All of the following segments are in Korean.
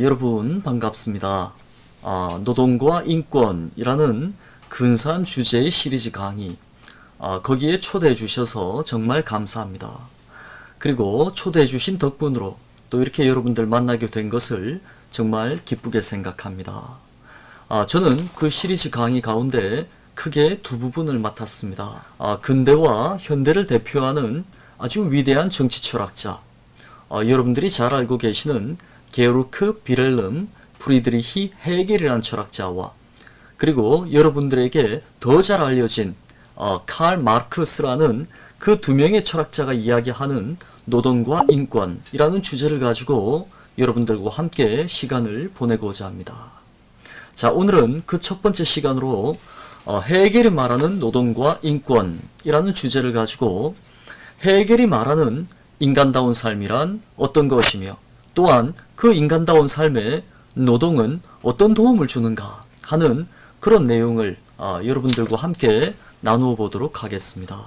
여러분 반갑습니다. 노동과 인권이라는 근사한 주제의 시리즈 강의, 거기에 초대해 주셔서 정말 감사합니다. 그리고 초대해 주신 덕분으로 또 이렇게 여러분들 만나게 된 것을 정말 기쁘게 생각합니다. 저는 그 시리즈 강의 가운데 크게 두 부분을 맡았습니다. 근대와 현대를 대표하는 아주 위대한 정치 철학자, 여러분들이 잘 알고 계시는 게오르크 빌헬름 프리드리히 헤겔이라는 철학자와, 그리고 여러분들에게 더 잘 알려진 칼 마르크스라는 그 두 명의 철학자가 이야기하는 노동과 인권이라는 주제를 가지고 여러분들과 함께 시간을 보내고자 합니다. 자, 오늘은 그 첫 번째 시간으로 헤겔이 말하는 노동과 인권이라는 주제를 가지고 헤겔이 말하는 인간다운 삶이란 어떤 것이며, 또한 그 인간다운 삶에 노동은 어떤 도움을 주는가 하는 그런 내용을 여러분들과 함께 나누어 보도록 하겠습니다.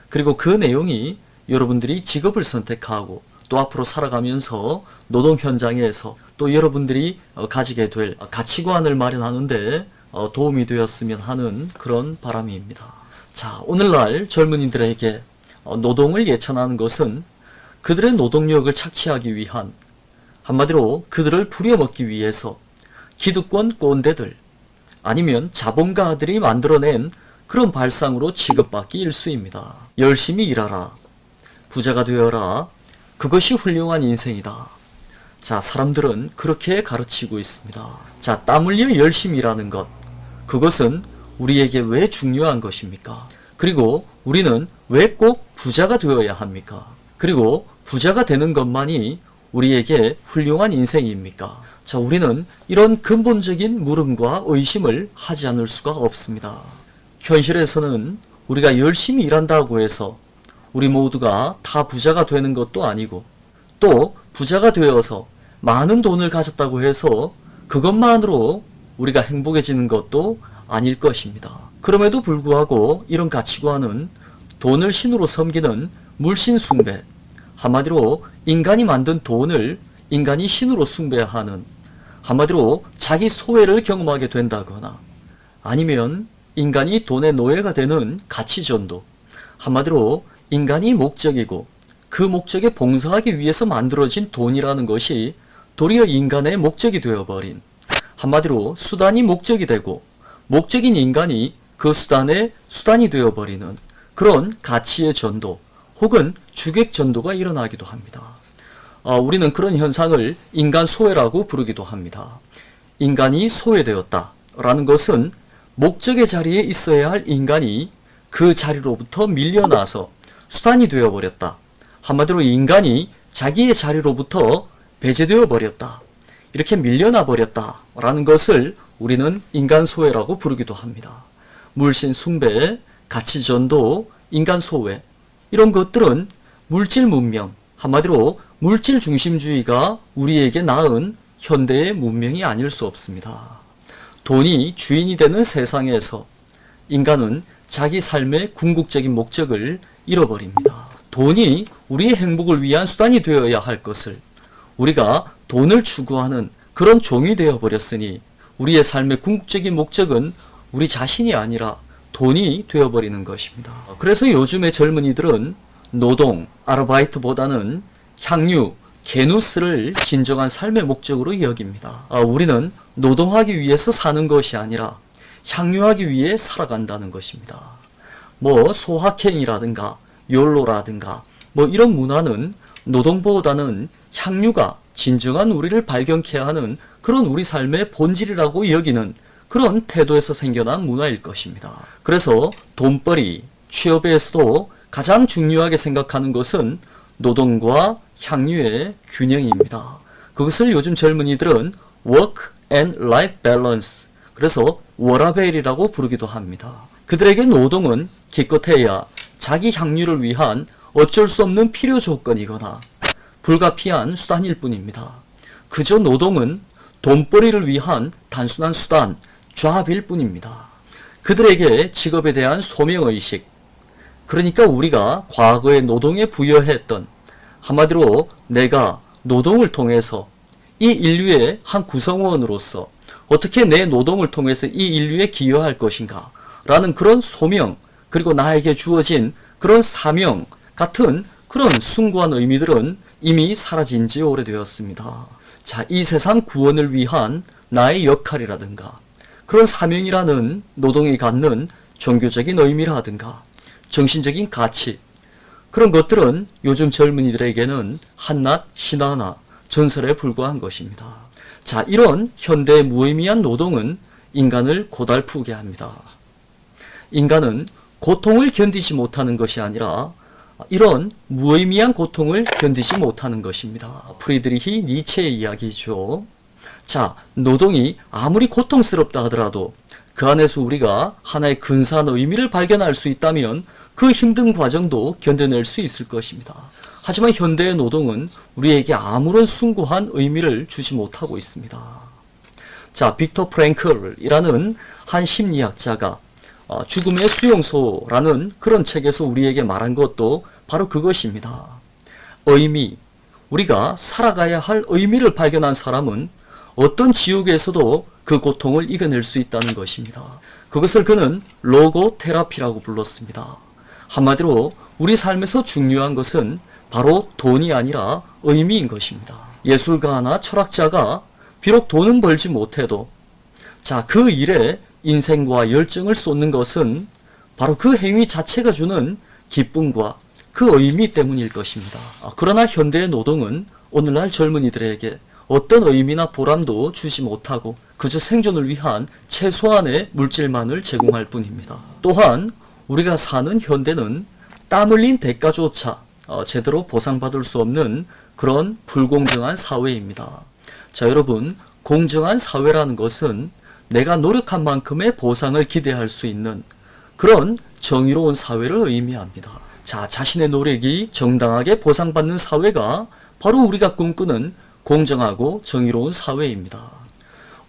그리고 그 내용이 여러분들이 직업을 선택하고 또 앞으로 살아가면서 노동 현장에서 또 여러분들이 가지게 될 가치관을 마련하는데 도움이 되었으면 하는 그런 바람입니다. 자, 오늘날 젊은이들에게 노동을 예찬하는 것은 그들의 노동력을 착취하기 위한, 한마디로 그들을 부려먹기 위해서 기득권 꼰대들 아니면 자본가들이 만들어낸 그런 발상으로 취급받기 일쑤입니다. 열심히 일하라, 부자가 되어라, 그것이 훌륭한 인생이다. 자, 사람들은 그렇게 가르치고 있습니다. 자, 땀 흘려 열심히 일하는 것, 그것은 우리에게 왜 중요한 것입니까? 그리고 우리는 왜 꼭 부자가 되어야 합니까? 그리고 부자가 되는 것만이 우리에게 훌륭한 인생입니까? 자, 우리는 이런 근본적인 물음과 의심을 하지 않을 수가 없습니다. 현실에서는 우리가 열심히 일한다고 해서 우리 모두가 다 부자가 되는 것도 아니고, 또 부자가 되어서 많은 돈을 가졌다고 해서 그것만으로 우리가 행복해지는 것도 아닐 것입니다. 그럼에도 불구하고 이런 가치관은 돈을 신으로 섬기는 물신 숭배, 한마디로 인간이 만든 돈을 인간이 신으로 숭배하는, 한마디로 자기 소외를 경험하게 된다거나, 아니면 인간이 돈의 노예가 되는 가치전도, 한마디로 인간이 목적이고 그 목적에 봉사하기 위해서 만들어진 돈이라는 것이 도리어 인간의 목적이 되어버린, 한마디로 수단이 목적이 되고 목적인 인간이 그 수단의 수단이 되어버리는 그런 가치의 전도 혹은 주객 전도가 일어나기도 합니다. 우리는 그런 현상을 인간 소외라고 부르기도 합니다. 인간이 소외되었다라는 것은 목적의 자리에 있어야 할 인간이 그 자리로부터 밀려나서 수단이 되어버렸다. 한마디로 인간이 자기의 자리로부터 배제되어 버렸다. 이렇게 밀려나 버렸다라는 것을 우리는 인간 소외라고 부르기도 합니다. 물신 숭배, 가치 전도, 인간 소외, 이런 것들은 물질 문명, 한마디로 물질 중심주의가 우리에게 낳은 현대의 문명이 아닐 수 없습니다. 돈이 주인이 되는 세상에서 인간은 자기 삶의 궁극적인 목적을 잃어버립니다. 돈이 우리의 행복을 위한 수단이 되어야 할 것을 우리가 돈을 추구하는 그런 종이 되어버렸으니 우리의 삶의 궁극적인 목적은 우리 자신이 아니라 돈이 되어버리는 것입니다. 그래서 요즘의 젊은이들은 노동, 아르바이트보다는 향유, 게누스를 진정한 삶의 목적으로 여깁니다. 우리는 노동하기 위해서 사는 것이 아니라 향유하기 위해 살아간다는 것입니다. 소확행이라든가 욜로라든가 이런 문화는 노동보다는 향유가 진정한 우리를 발견케 하는 그런 우리 삶의 본질이라고 여기는 그런 태도에서 생겨난 문화일 것입니다. 그래서 돈벌이, 취업에서도 가장 중요하게 생각하는 것은 노동과 향유의 균형입니다. 그것을 요즘 젊은이들은 work and life balance, 그래서 워라밸이라고 부르기도 합니다. 그들에게 노동은 기껏해야 자기 향유를 위한 어쩔 수 없는 필요 조건이거나 불가피한 수단일 뿐입니다. 그저 노동은 돈벌이를 위한 단순한 수단, 좌합일 뿐입니다. 그들에게 직업에 대한 소명의식, 그러니까 우리가 과거에 노동에 부여했던, 한마디로 내가 노동을 통해서 이 인류의 한 구성원으로서 어떻게 내 노동을 통해서 이 인류에 기여할 것인가 라는 그런 소명, 그리고 나에게 주어진 그런 사명 같은 그런 숭고한 의미들은 이미 사라진 지 오래되었습니다. 자, 이 세상 구원을 위한 나의 역할이라든가 그런 사명이라는 노동이 갖는 종교적인 의미라든가 정신적인 가치, 그런 것들은 요즘 젊은이들에게는 한낱 신화나 전설에 불과한 것입니다. 자, 이런 현대의 무의미한 노동은 인간을 고달프게 합니다. 인간은 고통을 견디지 못하는 것이 아니라 이런 무의미한 고통을 견디지 못하는 것입니다. 프리드리히 니체의 이야기죠. 자, 노동이 아무리 고통스럽다 하더라도 그 안에서 우리가 하나의 근사한 의미를 발견할 수 있다면 그 힘든 과정도 견뎌낼 수 있을 것입니다. 하지만 현대의 노동은 우리에게 아무런 숭고한 의미를 주지 못하고 있습니다. 자, 빅터 프랭클이라는 한 심리학자가 죽음의 수용소라는 그런 책에서 우리에게 말한 것도 바로 그것입니다. 의미, 우리가 살아가야 할 의미를 발견한 사람은 어떤 지옥에서도 그 고통을 이겨낼 수 있다는 것입니다. 그것을 그는 로고 테라피라고 불렀습니다. 한마디로 우리 삶에서 중요한 것은 바로 돈이 아니라 의미인 것입니다. 예술가나 철학자가 비록 돈은 벌지 못해도 자, 그 일에 인생과 열정을 쏟는 것은 바로 그 행위 자체가 주는 기쁨과 그 의미 때문일 것입니다. 그러나 현대의 노동은 오늘날 젊은이들에게 어떤 의미나 보람도 주지 못하고 그저 생존을 위한 최소한의 물질만을 제공할 뿐입니다. 또한 우리가 사는 현대는 땀 흘린 대가조차 제대로 보상받을 수 없는 그런 불공정한 사회입니다. 자, 여러분, 공정한 사회라는 것은 내가 노력한 만큼의 보상을 기대할 수 있는 그런 정의로운 사회를 의미합니다. 자, 자신의 노력이 정당하게 보상받는 사회가 바로 우리가 꿈꾸는 공정하고 정의로운 사회입니다.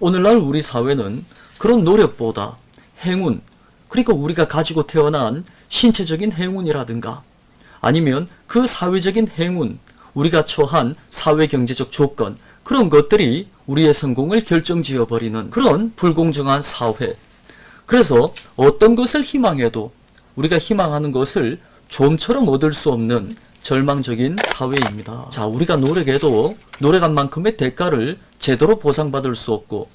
오늘날 우리 사회는 그런 노력보다 행운, 그리고 우리가 가지고 태어난 신체적인 행운이라든가 아니면 그 사회적인 행운, 우리가 처한 사회경제적 조건, 그런 것들이 우리의 성공을 결정지어버리는 그런 불공정한 사회. 그래서 어떤 것을 희망해도 우리가 희망하는 것을 좀처럼 얻을 수 없는 절망적인 사회입니다. 자, 우리가 노력해도 노력한 만큼의 대가를 제대로 보상받을 수 없고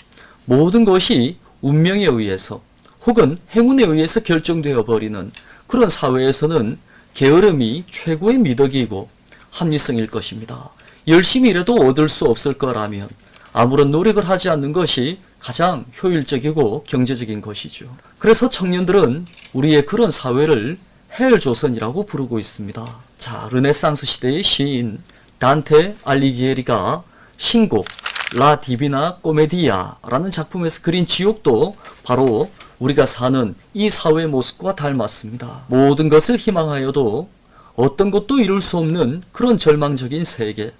모든 것이 운명에 의해서 혹은 행운에 의해서 결정되어 버리는 그런 사회에서는 게으름이 최고의 미덕이고 합리성일 것입니다. 열심히 일해도 얻을 수 없을 거라면 아무런 노력을 하지 않는 것이 가장 효율적이고 경제적인 것이죠. 그래서 청년들은 우리의 그런 사회를 헬조선이라고 부르고 있습니다. 자, 르네상스 시대의 시인 단테 알리기에리가 신곡 라 디비나 코메디아라는 작품에서 그린 지옥도 바로 우리가 사는 이 사회의 모습과 닮았습니다. 모든 것을 희망하여도 어떤 것도 이룰 수 없는 그런 절망적인 세계.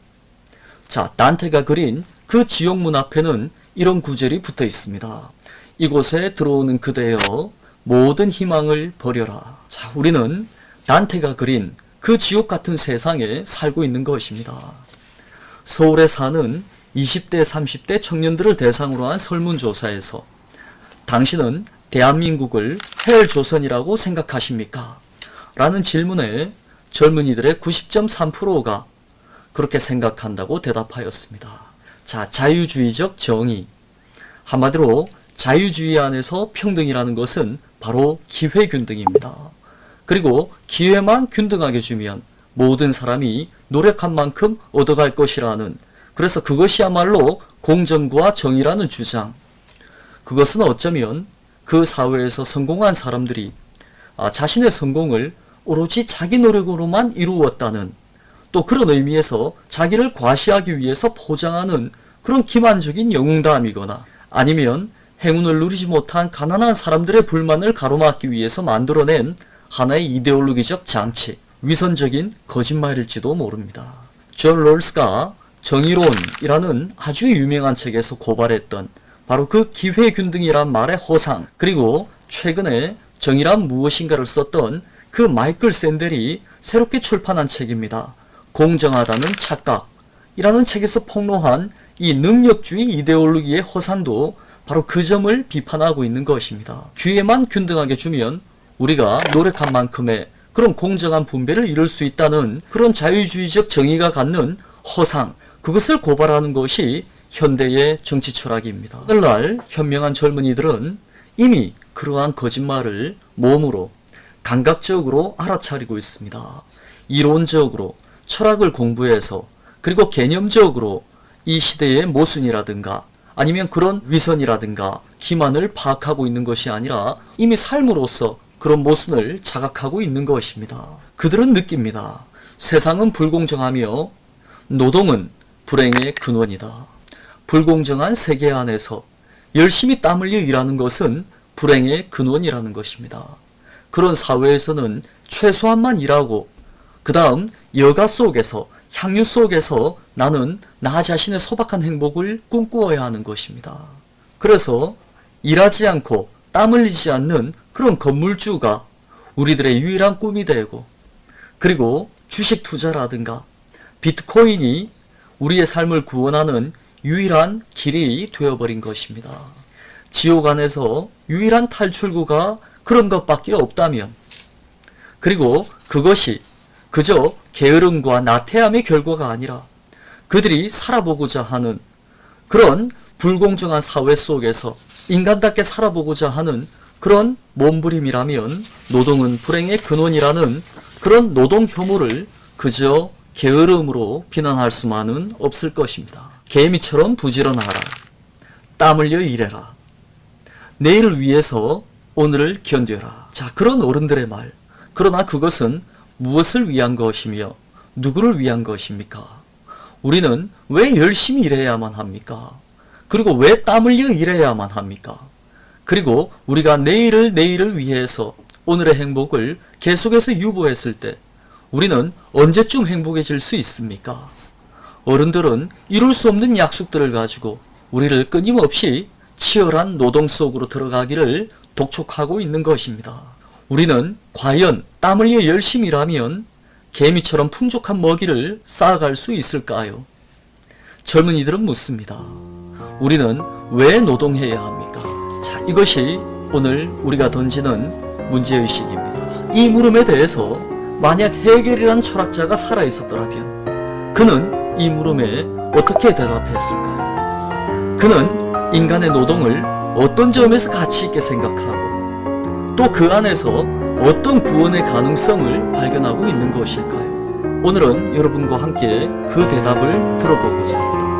자, 단테가 그린 그 지옥문 앞에는 이런 구절이 붙어 있습니다. 이곳에 들어오는 그대여 모든 희망을 버려라. 자, 우리는 단테가 그린 그 지옥 같은 세상에 살고 있는 것입니다. 서울에 사는 20대, 30대 청년들을 대상으로 한 설문조사에서 당신은 대한민국을 헬조선이라고 생각하십니까? 라는 질문에 젊은이들의 90.3%가 그렇게 생각한다고 대답하였습니다. 자, 자유주의적 정의. 한마디로 자유주의 안에서 평등이라는 것은 바로 기회균등입니다. 그리고 기회만 균등하게 주면 모든 사람이 노력한 만큼 얻어갈 것이라는, 그래서 그것이야말로 공정과 정의라는 주장. 그것은 어쩌면 그 사회에서 성공한 사람들이 자신의 성공을 오로지 자기 노력으로만 이루었다는, 또 그런 의미에서 자기를 과시하기 위해서 포장하는 그런 기만적인 영웅담이거나 아니면 행운을 누리지 못한 가난한 사람들의 불만을 가로막기 위해서 만들어낸 하나의 이데올로기적 장치, 위선적인 거짓말일지도 모릅니다. 존 롤스가 정의론이라는 아주 유명한 책에서 고발했던 바로 그 기회균등이란 말의 허상, 그리고 최근에 정의란 무엇인가를 썼던 그 마이클 샌델이 새롭게 출판한 책입니다. 공정하다는 착각이라는 책에서 폭로한 이 능력주의 이데올로기의 허상도 바로 그 점을 비판하고 있는 것입니다. 기회만 균등하게 주면 우리가 노력한 만큼의 그런 공정한 분배를 이룰 수 있다는 그런 자유주의적 정의가 갖는 허상, 그것을 고발하는 것이 현대의 정치 철학입니다. 오늘날 현명한 젊은이들은 이미 그러한 거짓말을 몸으로 감각적으로 알아차리고 있습니다. 이론적으로 철학을 공부해서 그리고 개념적으로 이 시대의 모순이라든가 아니면 그런 위선이라든가 기만을 파악하고 있는 것이 아니라 이미 삶으로서 그런 모순을 자각하고 있는 것입니다. 그들은 느낍니다. 세상은 불공정하며 노동은 불행의 근원이다. 불공정한 세계 안에서 열심히 땀 흘려 일하는 것은 불행의 근원이라는 것입니다. 그런 사회에서는 최소한만 일하고 그 다음 여가 속에서 향유 속에서 나는 나 자신의 소박한 행복을 꿈꾸어야 하는 것입니다. 그래서 일하지 않고 땀 흘리지 않는 그런 건물주가 우리들의 유일한 꿈이 되고 그리고 주식 투자라든가 비트코인이 우리의 삶을 구원하는 유일한 길이 되어버린 것입니다. 지옥 안에서 유일한 탈출구가 그런 것밖에 없다면 그리고 그것이 그저 게으름과 나태함의 결과가 아니라 그들이 살아보고자 하는 그런 불공정한 사회 속에서 인간답게 살아보고자 하는 그런 몸부림이라면 노동은 불행의 근원이라는 그런 노동 혐오를 그저 게으름으로 비난할 수만은 없을 것입니다. 개미처럼 부지런하라. 땀 흘려 일해라. 내일을 위해서 오늘을 견뎌라. 자, 그런 어른들의 말. 그러나 그것은 무엇을 위한 것이며 누구를 위한 것입니까? 우리는 왜 열심히 일해야만 합니까? 그리고 왜 땀 흘려 일해야만 합니까? 그리고 우리가 내일을 위해서 오늘의 행복을 계속해서 유보했을 때 우리는 언제쯤 행복해질 수 있습니까? 어른들은 이룰 수 없는 약속들을 가지고 우리를 끊임없이 치열한 노동 속으로 들어가기를 독촉하고 있는 것입니다. 우리는 과연 땀 흘려 열심히 일하면 개미처럼 풍족한 먹이를 쌓아갈 수 있을까요? 젊은이들은 묻습니다. 우리는 왜 노동해야 합니까? 자, 이것이 오늘 우리가 던지는 문제의식입니다. 이 물음에 대해서 만약 헤겔이란 철학자가 살아있었더라면 그는 이 물음에 어떻게 대답했을까요? 그는 인간의 노동을 어떤 점에서 가치 있게 생각하고 또 그 안에서 어떤 구원의 가능성을 발견하고 있는 것일까요? 오늘은 여러분과 함께 그 대답을 들어보고자 합니다.